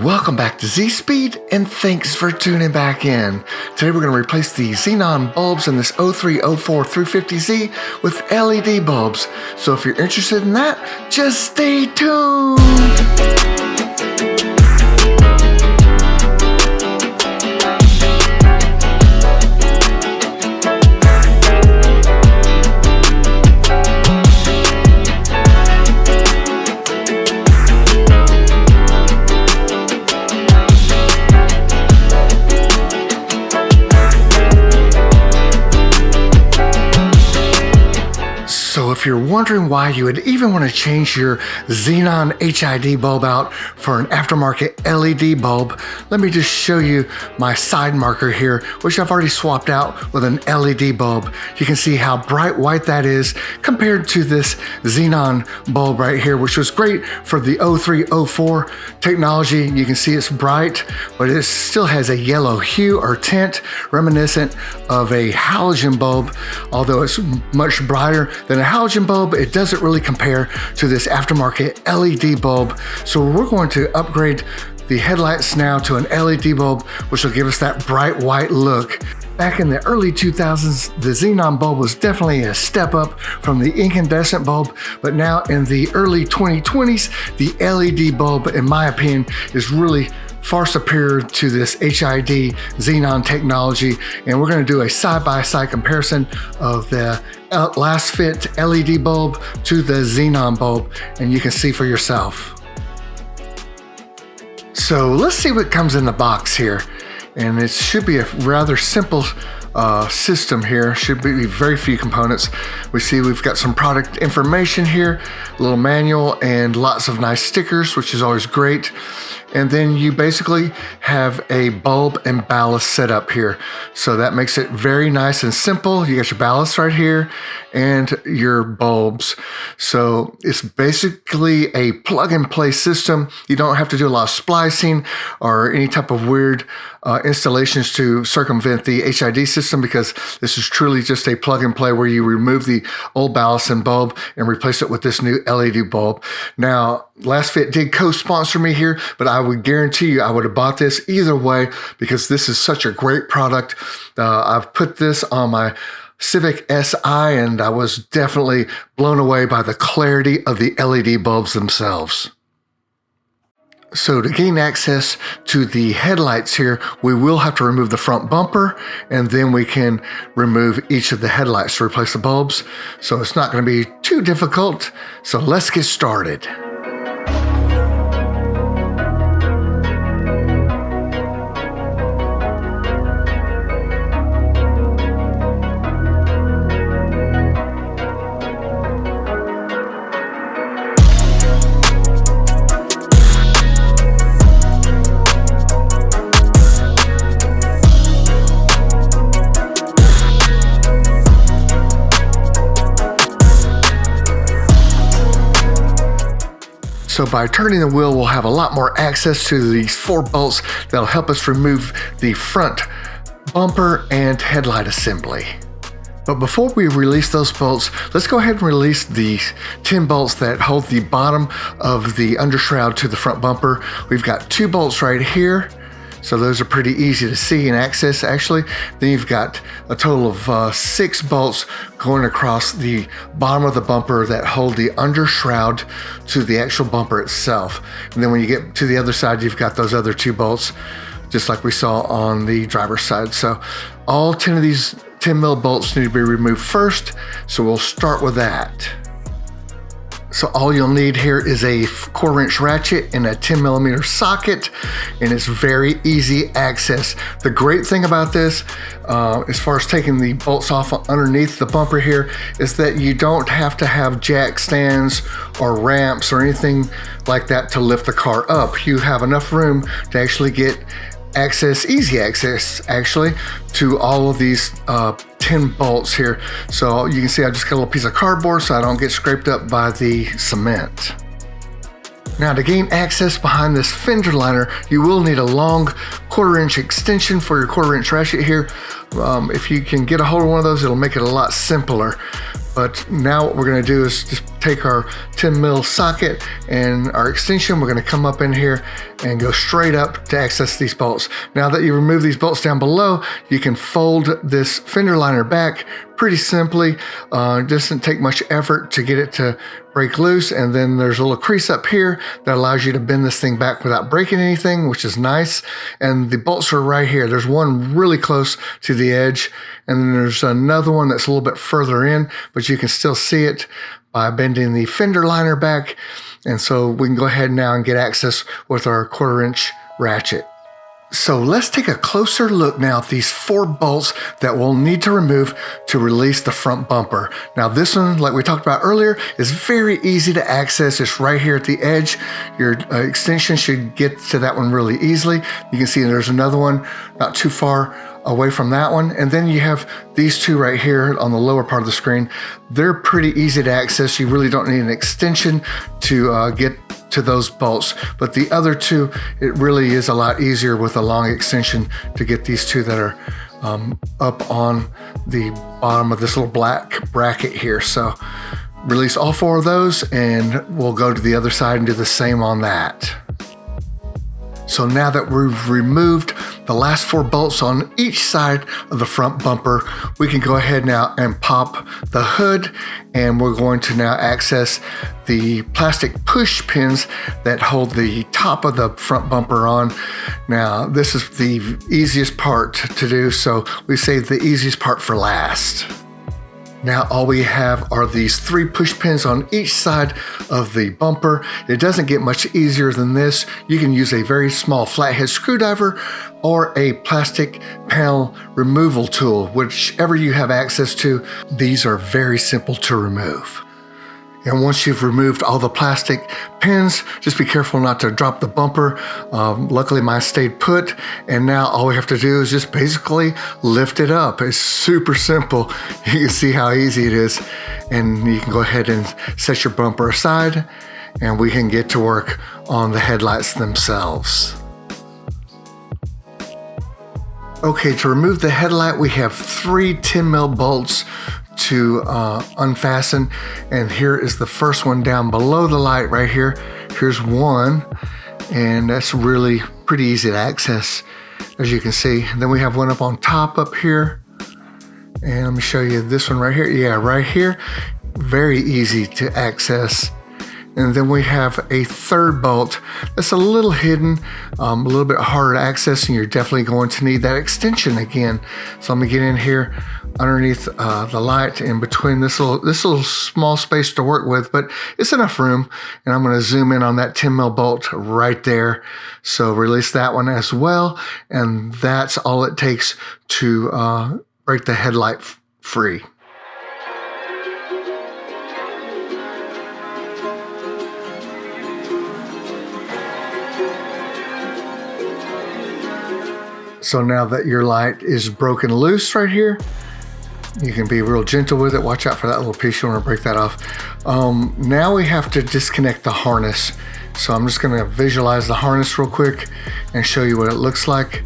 Welcome back to Z-Speed, and thanks for tuning back in. Today we're going to replace the Xenon bulbs in this 03, 04 350Z with LED bulbs. So if you're interested in that, just stay tuned. So if you're wondering why you would even want to change your Xenon HID bulb out for an aftermarket LED bulb, let me just show you my side marker here, which I've already swapped out with an LED bulb. You can see how bright white that is compared to this Xenon bulb right here, which was great for the 03, 04 technology. You can see it's bright, but it still has a yellow hue or tint reminiscent of a halogen bulb. Although it's much brighter than a halogen bulb, it doesn't really compare to this aftermarket LED bulb. So we're going to upgrade the headlights now to an LED bulb, which will give us that bright white look. Back in the early 2000s, the Xenon bulb was definitely a step up from the incandescent bulb, but now in the early 2020s, the LED bulb, in my opinion, is really far superior to this HID Xenon technology. And we're going to do a side-by-side comparison of the LasFit LED bulb to the Xenon bulb, and you can see for yourself. So let's see what comes in the box here. And it should be a rather simple system here. Should be very few components. We see we've got some product information here, a little manual, and lots of nice stickers, which is always great. And then you basically have a bulb and ballast setup here. So that makes it very nice and simple. You got your ballast right here and your bulbs. So it's basically a plug and play system. You don't have to do a lot of splicing or any type of weird installations to circumvent the HID system, because this is truly just a plug and play where you remove the old ballast and bulb and replace it with this new LED bulb. Now, LasFit did co-sponsor me here, but I would guarantee you I would have bought this either way, because this is such a great product. I've put this on my Civic Si, and I was definitely blown away by the clarity of the LED bulbs themselves. So to gain access to the headlights here, we will have to remove the front bumper, and then we can remove each of the headlights to replace the bulbs. So it's not going to be too difficult. So let's get started. So by turning the wheel, we'll have a lot more access to these 4 bolts that'll help us remove the front bumper and headlight assembly. But before we release those bolts, let's go ahead and release the 10 bolts that hold the bottom of the undershroud to the front bumper. We've got 2 bolts right here. So those are pretty easy to see and access, actually. Then you've got a total of 6 bolts going across the bottom of the bumper that hold the undershroud to the actual bumper itself. And then when you get to the other side, you've got those other 2 bolts, just like we saw on the driver's side. So all 10 of these 10 mil bolts need to be removed first. So we'll start with that. So all you'll need here is a 1/4-inch ratchet and a 10mm socket, and it's very easy access. The great thing about this, as far as taking the bolts off underneath the bumper here, is that you don't have to have jack stands or ramps or anything like that to lift the car up. You have enough room to actually get access, easy access actually, to all of these 10 bolts here. So you can see I just got a little piece of cardboard so I don't get scraped up by the cement. Now to gain access behind this fender liner, you will need a long 1/4-inch extension for your 1/4-inch ratchet here. If you can get a hold of one of those, it'll make it a lot simpler. But now what we're going to do is just take our 10 mil socket and our extension. We're going to come up in here and go straight up to access these bolts. Now that you remove these bolts down below, you can fold this fender liner back pretty simply. It doesn't take much effort to get it to break loose. And then there's a little crease up here that allows you to bend this thing back without breaking anything, which is nice. And the bolts are right here. There's one really close to the edge, and then there's another one that's a little bit further in, but you can still see it by bending the fender liner back. And so we can go ahead now and get access with our 1/4 inch ratchet. So let's take a closer look now at these 4 bolts that we'll need to remove to release the front bumper. Now this one, like we talked about earlier, is very easy to access. It's right here at the edge. Your extension should get to that one really easily. You can see there's another one not too far away from that one. And then you have these 2 right here on the lower part of the screen. They're pretty easy to access. You really don't need an extension to get to those bolts, but the other 2, it really is a lot easier with a long extension to get these 2 that are up on the bottom of this little black bracket here. So release all 4 of those, and we'll go to the other side and do the same on that. So now that we've removed the last 4 bolts on each side of the front bumper, we can go ahead now and pop the hood, and we're going to now access the plastic push pins that hold the top of the front bumper on. Now, this is the easiest part to do, so we save the easiest part for last. Now all we have are these 3 push pins on each side of the bumper. It doesn't get much easier than this. You can use a very small flathead screwdriver or a plastic panel removal tool, whichever you have access to. These are very simple to remove. And once you've removed all the plastic pins, just be careful not to drop the bumper. Luckily mine stayed put, and now all we have to do is just basically lift it up. It's super simple. You can see how easy it is, and you can go ahead and set your bumper aside, and we can get to work on the headlights themselves. Okay, to remove the headlight, we have 3 10 mil bolts to unfasten, and here is the first one down below the light right here. Here's one, and that's really pretty easy to access, as you can see. And then we have one up on top up here, and let me show you this one right here. Yeah, right here, very easy to access. And then we have a 3rd bolt that's a little hidden, a little bit harder to access, and you're definitely going to need that extension again. So I'm gonna get in here underneath the light in between this little small space to work with, but it's enough room. And I'm gonna zoom in on that 10 mil bolt right there. So release that one as well. And that's all it takes to break the headlight free. So now that your light is broken loose right here, you can be real gentle with it. Watch out for that little piece. You want to break that off. Now we have to disconnect the harness. So I'm just going to visualize the harness real quick and show you what it looks like.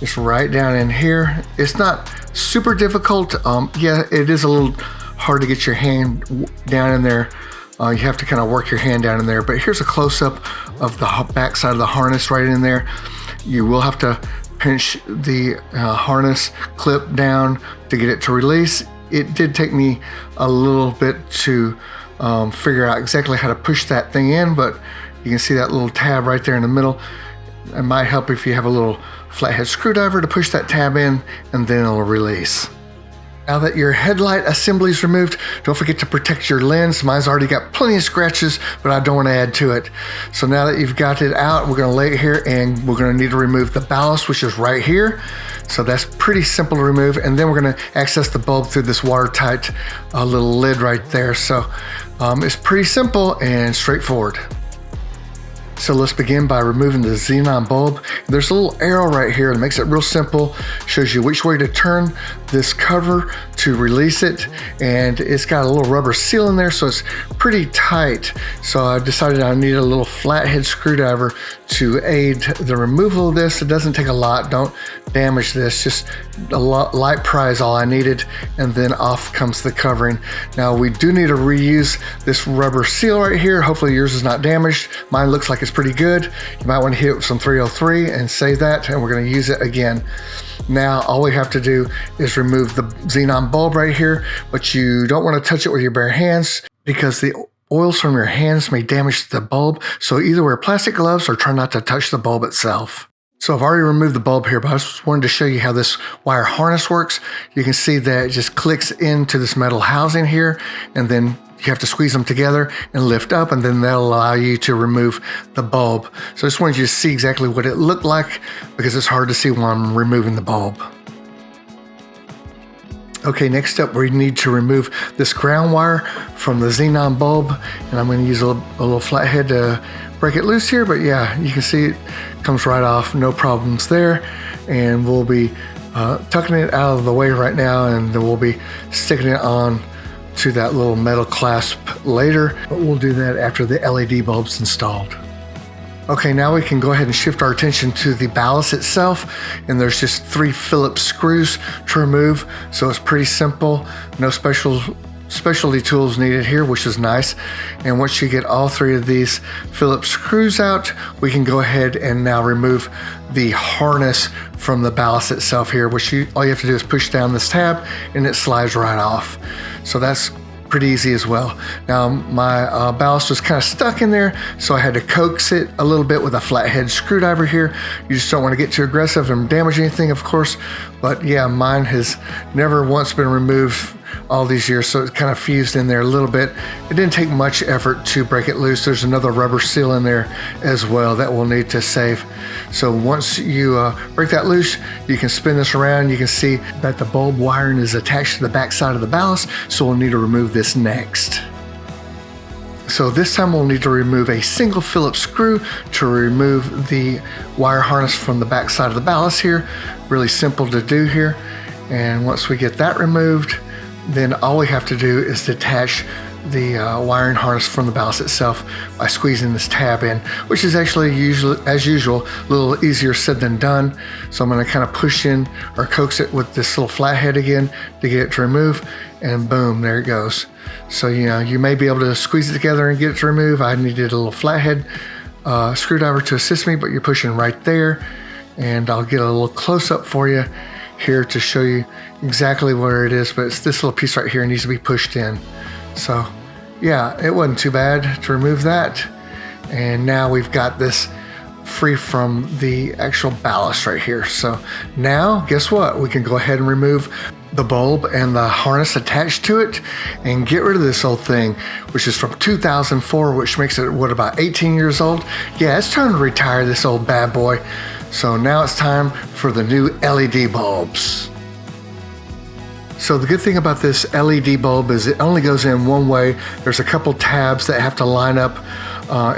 It's right down in here. It's not super difficult. Yeah, it is a little hard to get your hand down in there. You have to kind of work your hand down in there. But here's a close-up of the back side of the harness right in there. You will have to pinch the harness clip down to get it to release. It did take me a little bit to figure out exactly how to push that thing in, but you can see that little tab right there in the middle. It might help if you have a little flathead screwdriver to push that tab in, and then it'll release. Now that your headlight assembly is removed, don't forget to protect your lens. Mine's already got plenty of scratches, but I don't want to add to it. So now that you've got it out, we're going to lay it here, and we're going to need to remove the ballast, which is right here. So that's pretty simple to remove. And then we're going to access the bulb through this watertight little lid right there. So it's pretty simple and straightforward. So let's begin by removing the Xenon bulb. There's a little arrow right here that makes it real simple, shows you which way to turn this cover to release it, and it's got a little rubber seal in there, so it's pretty tight. So I decided I needed a little flathead screwdriver to aid the removal of this. It doesn't take a lot, don't damage this, just a light pry is all I needed, and then off comes the covering. Now we do need to reuse this rubber seal right here. Hopefully yours is not damaged. Mine looks like it's pretty good. You might want to hit it with some 303 and save that, and we're going to use it again. Now all we have to do is remove the Xenon bulb right here, but you don't want to touch it with your bare hands because the oils from your hands may damage the bulb. So either wear plastic gloves or try not to touch the bulb itself. So I've already removed the bulb here, but I just wanted to show you how this wire harness works. You can see that it just clicks into this metal housing here, and then you have to squeeze them together and lift up, and then that'll allow you to remove the bulb. So I just wanted you to see exactly what it looked like because it's hard to see when I'm removing the bulb. Okay, next up we need to remove this ground wire from the Xenon bulb, and I'm going to use a little flathead to break it loose here, but yeah, you can see it comes right off, no problems there. And we'll be tucking it out of the way right now, and then we'll be sticking it on to that little metal clasp later, but we'll do that after the LED bulb's installed. Okay, now we can go ahead and shift our attention to the ballast itself, and there's just 3 Phillips screws to remove, so it's pretty simple. No specialty tools needed here, which is nice. And once you get all 3 of these Phillips screws out, we can go ahead and now remove the harness from the ballast itself here, which all you have to do is push down this tab and it slides right off. So that's pretty easy as well. Now my ballast was kind of stuck in there, so I had to coax it a little bit with a flathead screwdriver here. You just don't want to get too aggressive and damage anything, of course, but yeah, mine has never once been removed all these years, so it kind of fused in there a little bit. It didn't take much effort to break it loose. There's another rubber seal in there as well that we'll need to save. So once you break that loose, you can spin this around. You can see that the bulb wiring is attached to the back side of the ballast, so we'll need to remove this next. So this time we'll need to remove a single Phillips screw to remove the wire harness from the back side of the ballast here. Really simple to do here. And once we get that removed, then all we have to do is detach the wiring harness from the ballast itself by squeezing this tab in, which is actually as usual a little easier said than done. So I'm going to kind of push in or coax it with this little flathead again to get it to remove, and boom, there it goes. So you may be able to squeeze it together and get it to remove. I needed a little flathead screwdriver to assist me, but you're pushing right there, and I'll get a little close up for you here to show you exactly where it is, but it's this little piece right here needs to be pushed in. So yeah, it wasn't too bad to remove that. And now we've got this free from the actual ballast right here. So now guess what? We can go ahead and remove the bulb and the harness attached to it and get rid of this old thing, which is from 2004, which makes it, what, about 18 years old? Yeah, it's time to retire this old bad boy. So now it's time for the new LED bulbs. So the good thing about this LED bulb is it only goes in one way. There's a couple tabs that have to line up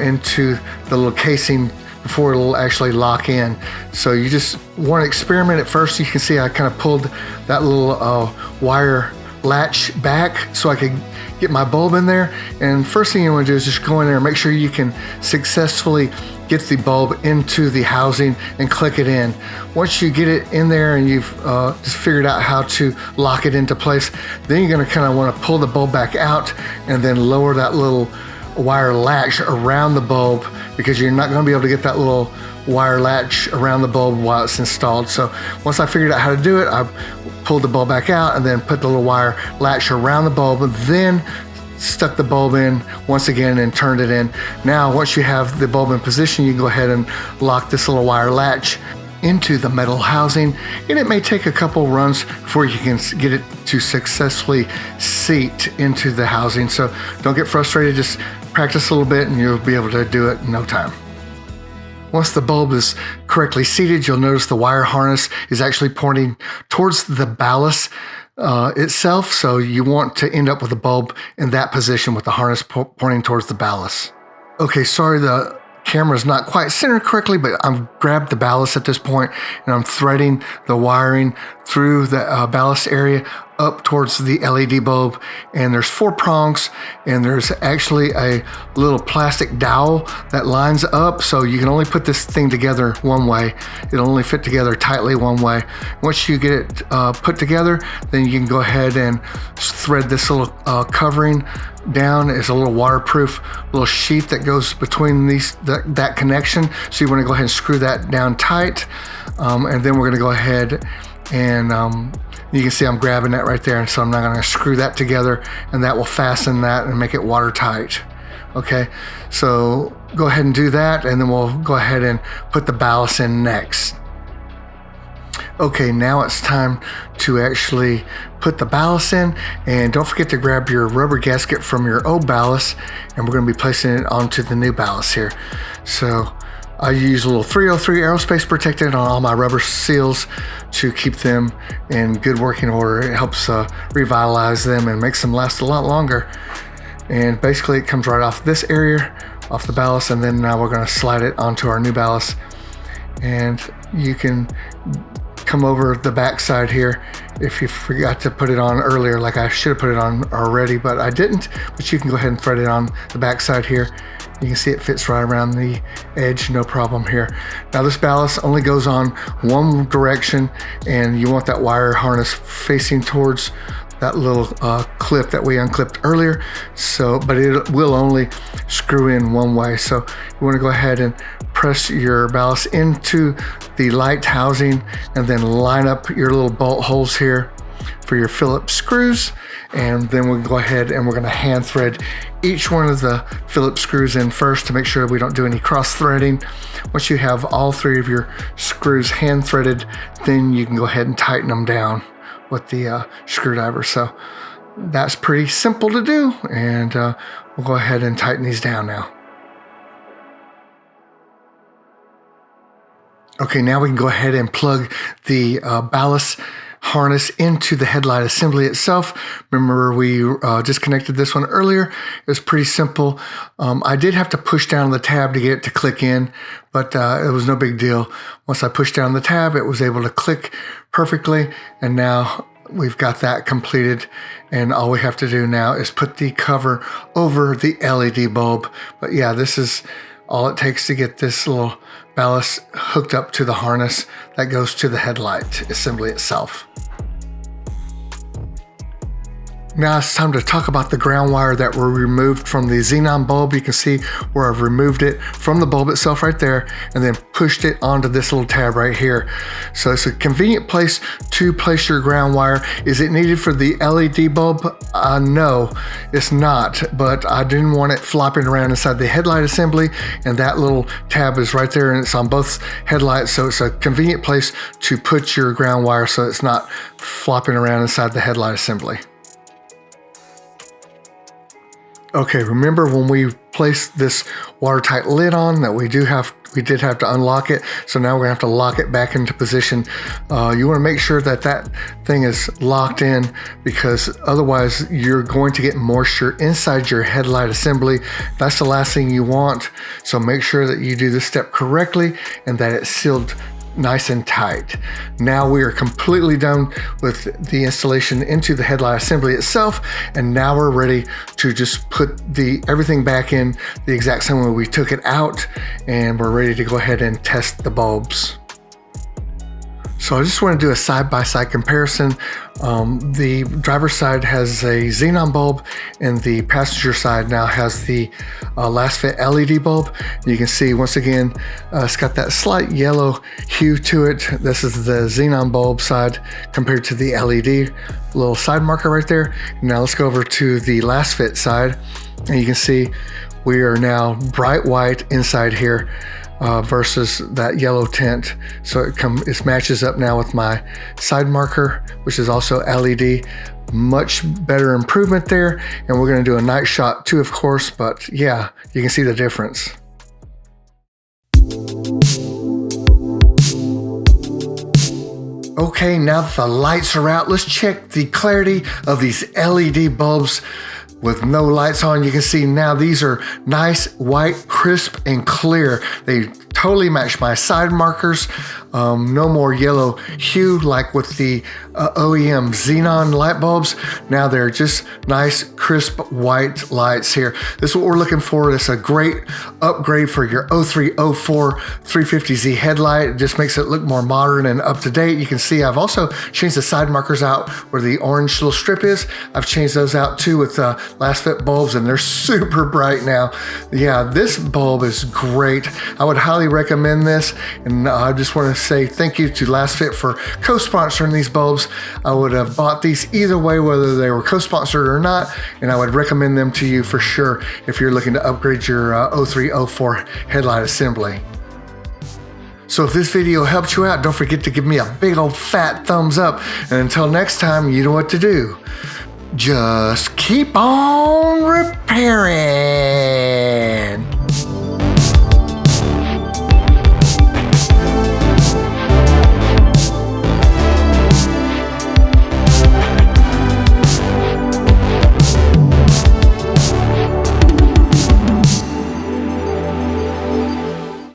into the little casing before it'll actually lock in. So you just want to experiment at first. You can see I kind of pulled that little wire latch back so I could get my bulb in there. And first thing you want to do is just go in there and make sure you can successfully get the bulb into the housing and click it in. Once you get it in there and you've just figured out how to lock it into place, then you're going to kind of want to pull the bulb back out and then lower that little wire latch around the bulb, because you're not going to be able to get that little wire latch around the bulb while it's installed. So once I figured out how to do it, I pulled the bulb back out and then put the little wire latch around the bulb, and then stuck the bulb in once again and turned it in. Now once you have the bulb in position, you can go ahead and lock this little wire latch into the metal housing, and it may take a couple runs before you can get it to successfully seat into the housing. So don't get frustrated, just practice a little bit and you'll be able to do it in no time. Once the bulb is correctly seated, you'll notice the wire harness is actually pointing towards the ballast itself. So you want to end up with the bulb in that position with the harness pointing towards the ballast. Okay, sorry, the camera's not quite centered correctly, but I've grabbed the ballast at this point and I'm threading the wiring through the ballast area up towards the LED bulb. And there's 4 prongs, and there's actually a little plastic dowel that lines up, so you can only put this thing together one way. It'll only fit together tightly one way. Once you get it put together, then you can go ahead and thread this little covering down. It's a little waterproof little sheath that goes between that connection. So you want to go ahead and screw that down tight, and then we're going to go ahead and you can see I'm grabbing that right there, and so I'm not going to screw that together, and that will fasten that and make it watertight. Okay, so go ahead and do that, and then we'll go ahead and put the ballast in next. Okay, now it's time to actually put the ballast in, and don't forget to grab your rubber gasket from your old ballast, and we're going to be placing it onto the new ballast here. So I use a little 303 aerospace protectant on all my rubber seals to keep them in good working order. It helps revitalize them and makes them last a lot longer. And basically it comes right off this area, off the ballast, and then now we're going to slide it onto our new ballast. And you can come over the back side here if you forgot to put it on earlier, like I should have put it on already, but I didn't. But you can go ahead and thread it on the back side here. You can see it fits right around the edge, no problem here. Now this ballast only goes on one direction, and you want that wire harness facing towards that little clip that we unclipped earlier. So, but it will only screw in one way. So you want to go ahead and press your ballast into the light housing, and then line up your little bolt holes here for your Phillips screws. And then we'll go ahead and we're going to hand thread each one of the Phillips screws in first to make sure we don't do any cross threading. Once you have all 3 of your screws hand threaded, then you can go ahead and tighten them down with the screwdriver. So that's pretty simple to do, and we'll go ahead and tighten these down now. Okay, now we can go ahead and plug the ballast harness into the headlight assembly itself. Remember, we disconnected this one earlier. It was pretty simple. I did have to push down the tab to get it to click in, but it was no big deal. Once I pushed down the tab, it was able to click perfectly, and now we've got that completed, and all we have to do now is put the cover over the LED bulb. But yeah, this is all it takes to get this little ballast hooked up to the harness that goes to the headlight assembly itself. Now it's time to talk about the ground wire that were removed from the Xenon bulb. You can see where I've removed it from the bulb itself right there, and then pushed it onto this little tab right here. So it's a convenient place to place your ground wire. Is it needed for the LED bulb? No, it's not, but I didn't want it flopping around inside the headlight assembly, and that little tab is right there, and it's on both headlights, so it's a convenient place to put your ground wire so it's not flopping around inside the headlight assembly. Okay, remember when we placed this watertight lid on that we did have to unlock it. So now we're gonna have to lock it back into position. You wanna make sure that that thing is locked in, because otherwise you're going to get moisture inside your headlight assembly. That's the last thing you want. So make sure that you do this step correctly and that it's sealed nice and tight. Now we are completely done with the installation into the headlight assembly itself, and now we're ready to just put everything back in the exact same way we took it out, and we're ready to go ahead and test the bulbs. So I just want to do a side-by-side comparison. The driver's side has a Xenon bulb, and the passenger side now has the LasFit LED bulb. You can see once again, it's got that slight yellow hue to it. This is the Xenon bulb side compared to the LED. Little side marker right there. Now let's go over to the LasFit side, and you can see we are now bright white inside here. Versus that yellow tint. So it matches up now with my side marker, which is also LED. Much better improvement there. And we're going to do a night shot too, of course, but yeah, you can see the difference. Okay, now that the lights are out, let's check the clarity of these LED bulbs. with no lights on. You can see now these are nice, white, crisp, and clear. They totally match my side markers. No more yellow hue like with the OEM Xenon light bulbs. Now they're just nice, crisp, white lights here. This is what we're looking for. It's a great upgrade for your 03, 04 350Z headlight. It just makes it look more modern and up to date. You can see I've also changed the side markers out where the orange little strip is. I've changed those out too with LasFit bulbs, and they're super bright now. Yeah, this bulb is great. I would highly recommend this, and I just want to say thank you to LasFit for co-sponsoring these bulbs. I would have bought these either way, whether they were co-sponsored or not, and I would recommend them to you for sure if you're looking to upgrade your 03, 04 headlight assembly. So if this video helped you out, don't forget to give me a big old fat thumbs up. And until next time, you know what to do. Just keep on repairing.